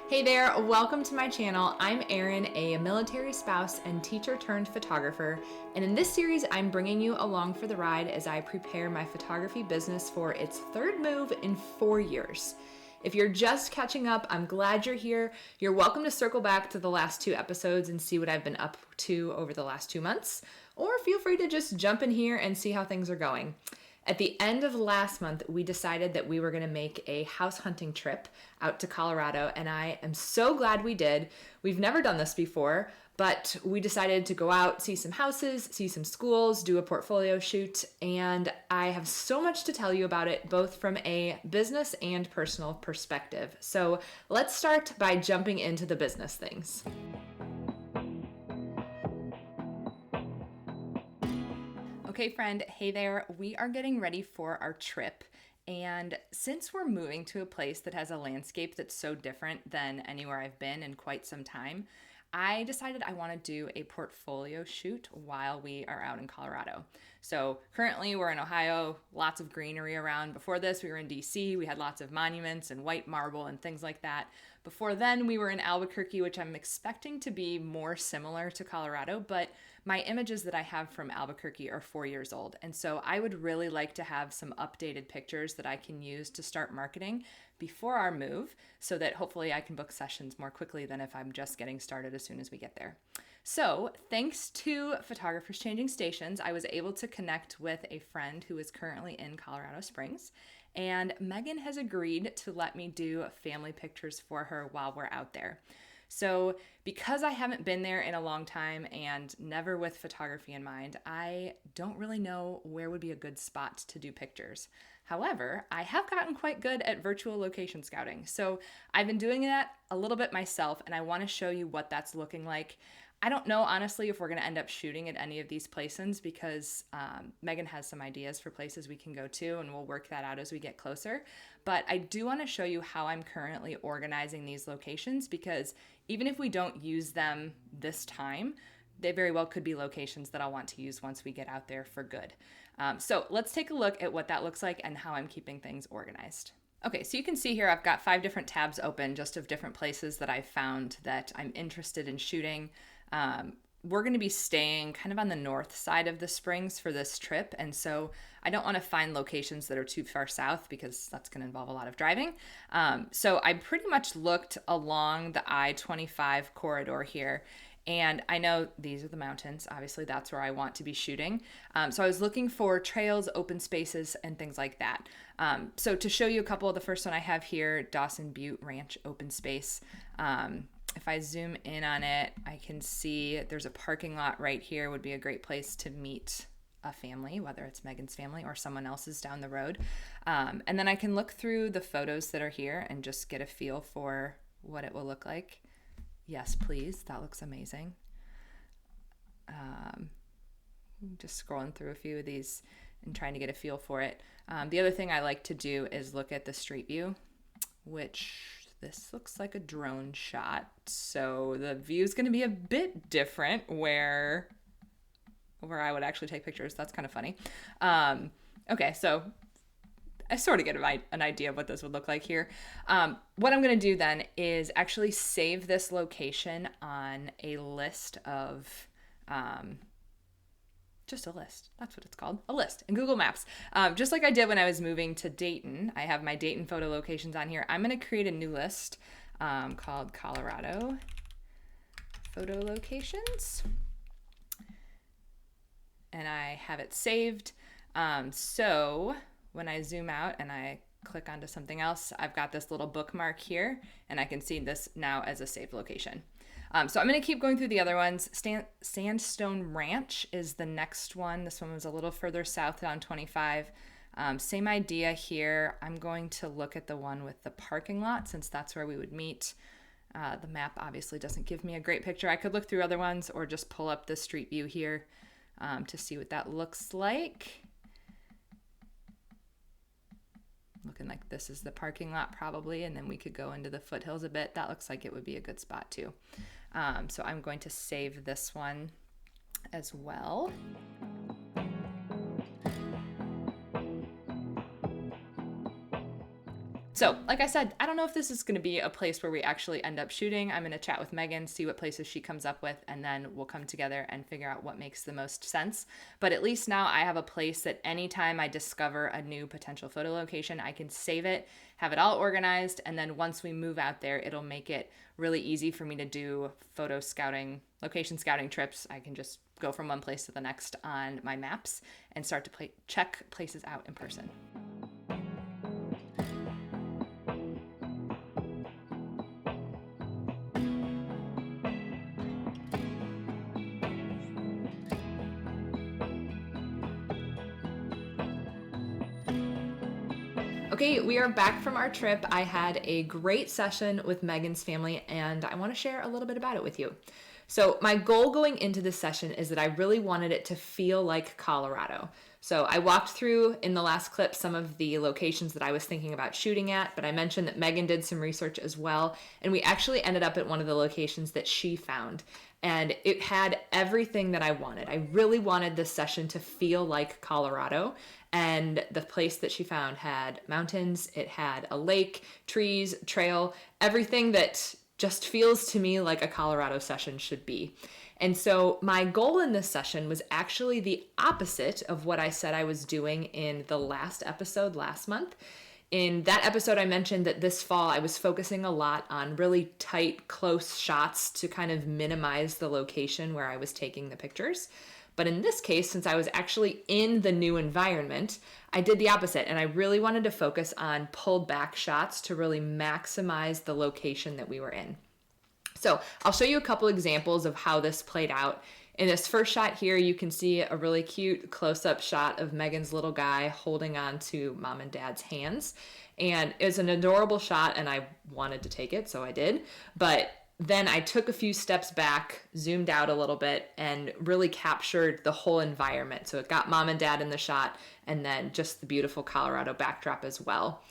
Hey there, welcome to my channel. I'm Erin, a military spouse and teacher turned photographer, and in this series I'm bringing you along for the ride as I prepare my photography business for its third move in 4 years. If you're just catching up, I'm glad you're here. You're welcome to circle back to the last 2 episodes and see what I've been up to over the last 2 months, or feel free to just jump in here and see how things are going. At the end of last month, we decided that we were going to make a house hunting trip out to Colorado, and I am so glad we did. We've never done this before, but we decided to go out, see some houses, see some schools, do a portfolio shoot, and I have so much to tell you about it, both from a business and personal perspective. So let's start by jumping into the business things. Okay, friend, hey there. We are getting ready for our trip. And since we're moving to a place that has a landscape that's so different than anywhere I've been in quite some time, I decided I want to do a portfolio shoot while we are out in Colorado. So currently we're in Ohio, lots of greenery around. Before this, we were in DC. We had lots of monuments and white marble and things like that. Before then, we were in Albuquerque, which I'm expecting to be more similar to Colorado, but my images that I have from Albuquerque are 4 years old. And so I would really like to have some updated pictures that I can use to start marketing before our move so that hopefully I can book sessions more quickly than if I'm just getting started as soon as we get there. So thanks to Photographers Changing Stations, I was able to connect with a friend who is currently in Colorado Springs, and Megan has agreed to let me do family pictures for her while we're out there. So because I haven't been there in a long time and never with photography in mind, I don't really know where would be a good spot to do pictures. However, I have gotten quite good at virtual location scouting. So I've been doing that a little bit myself, and I want to show you what that's looking like. I don't know, honestly, if we're going to end up shooting at any of these places because Megan has some ideas for places we can go to, and we'll work that out as we get closer. But I do want to show you how I'm currently organizing these locations, because even if we don't use them this time, they very well could be locations that I'll want to use once we get out there for good. So let's take a look at what that looks like and how I'm keeping things organized. Okay, so you can see here I've got 5 different tabs open just of different places that I've found that I'm interested in shooting. We're going to be staying kind of on the north side of the Springs for this trip, and so I don't want to find locations that are too far south because that's going to involve a lot of driving. So I pretty much looked along the I-25 corridor here, and I know these are the mountains. Obviously, that's where I want to be shooting. So I was looking for trails, open spaces, and things like that. So to show you a couple, the first one I have here, Dawson Butte Ranch Open Space. If I zoom in on it, I can see there's a parking lot right here. Would be a great place to meet a family, whether it's Megan's family or someone else's down the road. And then I can look through the photos that are here and just get a feel for what it will look like. Yes, please. That looks amazing. Just scrolling through a few of these and trying to get a feel for it. The other thing I like to do is look at the street view, which this looks like a drone shot. So the view is going to be a bit different where I would actually take pictures. That's kind of funny. Okay, so I sort of get an idea of what this would look like here. What I'm going to do then is actually save this location on a list of, just a list. That's what it's called. A list in Google Maps. Just like I did when I was moving to Dayton. I have my Dayton photo locations on here. I'm going to create a new list called Colorado Photo Locations. And I have it saved. So when I zoom out and I click onto something else, I've got this little bookmark here, and I can see this now as a saved location. So I'm going to keep going through the other ones. Sandstone Ranch is the next one. This one was a little further south down 25. Same idea here. I'm going to look at the one with the parking lot since that's where we would meet. The map obviously doesn't give me a great picture. I could look through other ones or just pull up the street view here to see what that looks like. Looking like this is the parking lot probably, and then we could go into the foothills a bit. That looks like it would be a good spot too. So I'm going to save this one as well. So, like I said, I don't know if this is going to be a place where we actually end up shooting. I'm going to chat with Megan, see what places she comes up with, and then we'll come together and figure out what makes the most sense. But at least now I have a place that anytime I discover a new potential photo location, I can save it, have it all organized, and then once we move out there, it'll make it really easy for me to do photo scouting, location scouting trips. I can just go from one place to the next on my maps and start to check places out in person. Okay, we are back from our trip. I had a great session with Megan's family, and I want to share a little bit about it with you. So my goal going into this session is that I really wanted it to feel like Colorado. So I walked through in the last clip some of the locations that I was thinking about shooting at, but I mentioned that Megan did some research as well, and we actually ended up at one of the locations that she found. And it had everything that I wanted. I really wanted this session to feel like Colorado. And the place that she found had mountains, it had a lake, trees, trail, everything that just feels to me like a Colorado session should be. And so my goal in this session was actually the opposite of what I said I was doing in the last episode last month. In that episode, I mentioned that this fall I was focusing a lot on really tight, close shots to kind of minimize the location where I was taking the pictures. But in this case, since I was actually in the new environment, I did the opposite, and I really wanted to focus on pulled back shots to really maximize the location that we were in. So I'll show you a couple examples of how this played out. In this first shot here, you can see a really cute close-up shot of Megan's little guy holding on to mom and dad's hands. And it was an adorable shot, and I wanted to take it, so I did. But then I took a few steps back, zoomed out a little bit, and really captured the whole environment. So it got mom and dad in the shot, and then just the beautiful Colorado backdrop as well.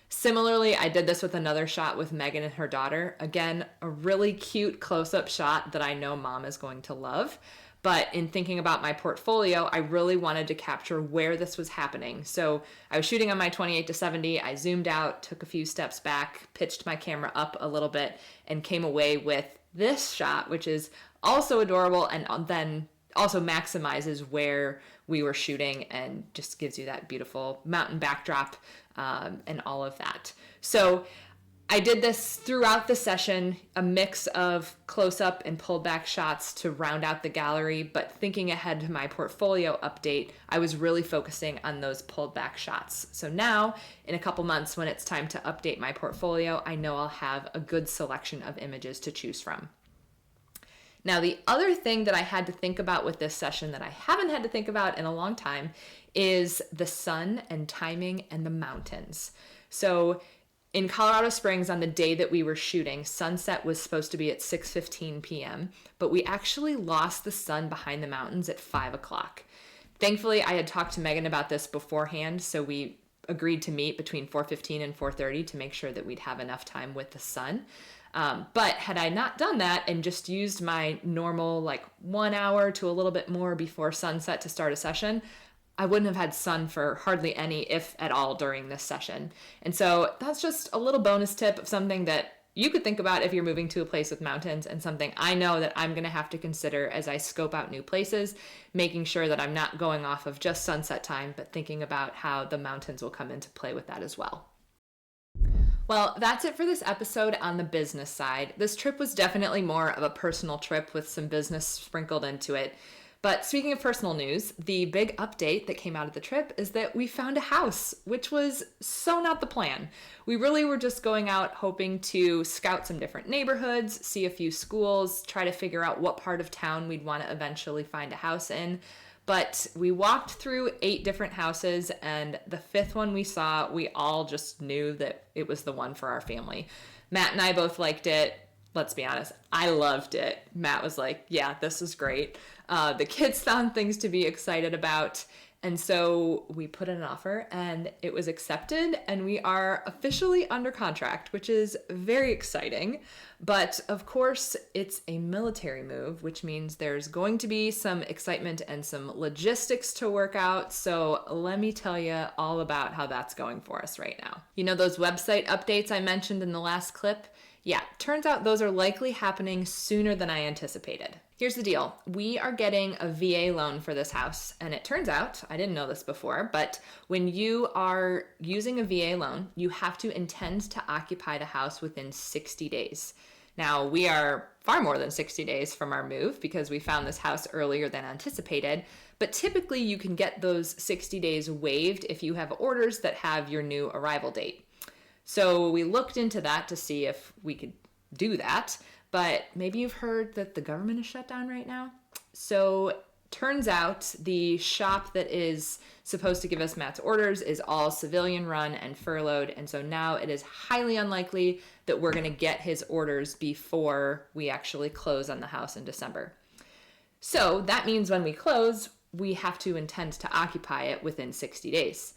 Similarly, I did this with another shot with Megan and her daughter. Again, a really cute close-up shot that I know mom is going to love. But in thinking about my portfolio, I really wanted to capture where this was happening. So I was shooting on my 28-70. I zoomed out, took a few steps back, pitched my camera up a little bit, and came away with this shot, which is also adorable and then also maximizes where we were shooting and just gives you that beautiful mountain backdrop and all of that. So I did this throughout the session, a mix of close-up and pulled back shots to round out the gallery, but thinking ahead to my portfolio update, I was really focusing on those pulled back shots. So now, in a couple months, when it's time to update my portfolio, I know I'll have a good selection of images to choose from. Now, the other thing that I had to think about with this session that I haven't had to think about in a long time is the sun and timing and the mountains. So in Colorado Springs, on the day that we were shooting, sunset was supposed to be at 6:15 p.m., but we actually lost the sun behind the mountains at 5 o'clock. Thankfully, I had talked to Megan about this beforehand, so we agreed to meet between 4:15 and 4:30 to make sure that we'd have enough time with the sun. But had I not done that and just used my normal 1 hour to a little bit more before sunset to start a session, I wouldn't have had sun for hardly any, if at all, during this session. And so that's just a little bonus tip of something that you could think about if you're moving to a place with mountains, and something I know that I'm going to have to consider as I scope out new places, making sure that I'm not going off of just sunset time, but thinking about how the mountains will come into play with that as well. Well, that's it for this episode on the business side. This trip was definitely more of a personal trip with some business sprinkled into it. But speaking of personal news, the big update that came out of the trip is that we found a house, which was so not the plan. We really were just going out hoping to scout some different neighborhoods, see a few schools, try to figure out what part of town we'd want to eventually find a house in. But we walked through 8 different houses, and the 5th one we saw, we all just knew that it was the one for our family. Matt and I both liked it. Let's be honest, I loved it. Matt was like, yeah, this is great. The kids found things to be excited about, And so we put in an offer and it was accepted, and we are officially under contract, which is very exciting. But of course, it's a military move, which means there's going to be some excitement and some logistics to work out. So let me tell you all about how that's going for us right now. You know those website updates I mentioned in the last clip? Yeah, turns out those are likely happening sooner than I anticipated. Here's the deal. We are getting a VA loan for this house, and it turns out, I didn't know this before, but when you are using a VA loan, you have to intend to occupy the house within 60 days. Now, we are far more than 60 days from our move because we found this house earlier than anticipated, but typically you can get those 60 days waived if you have orders that have your new arrival date. So we looked into that to see if we could do that, but maybe you've heard that the government is shut down right now. So turns out the shop that is supposed to give us Matt's orders is all civilian run and furloughed, and so now it is highly unlikely that we're going to get his orders before we actually close on the house in December. So that means when we close, we have to intend to occupy it within 60 days.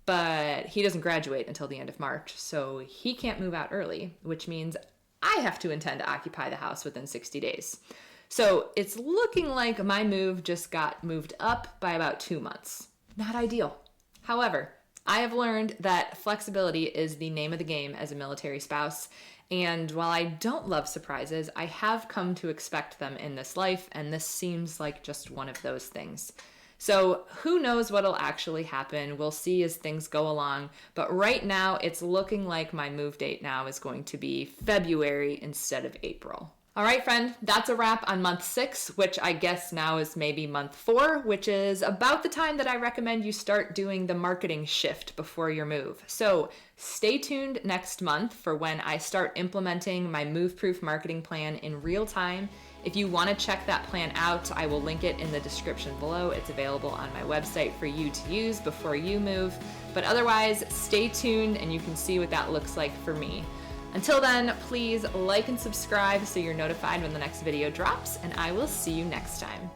But he doesn't graduate until the end of March, so he can't move out early, which means I have to intend to occupy the house within 60 days. So it's looking like my move just got moved up by about 2 months. Not ideal. However, I have learned that flexibility is the name of the game as a military spouse, and while I don't love surprises, I have come to expect them in this life, and this seems like just one of those things. So who knows what'll actually happen? We'll see as things go along. But right now, it's looking like my move date now is going to be February instead of April. All right, friend, that's a wrap on month 6, which I guess now is maybe month 4, which is about the time that I recommend you start doing the marketing shift before your move. So stay tuned next month for when I start implementing my move-proof marketing plan in real time. If you want to check that plan out, I will link it in the description below. It's available on my website for you to use before you move. But otherwise, stay tuned and you can see what that looks like for me. Until then, please like and subscribe so you're notified when the next video drops, and I will see you next time.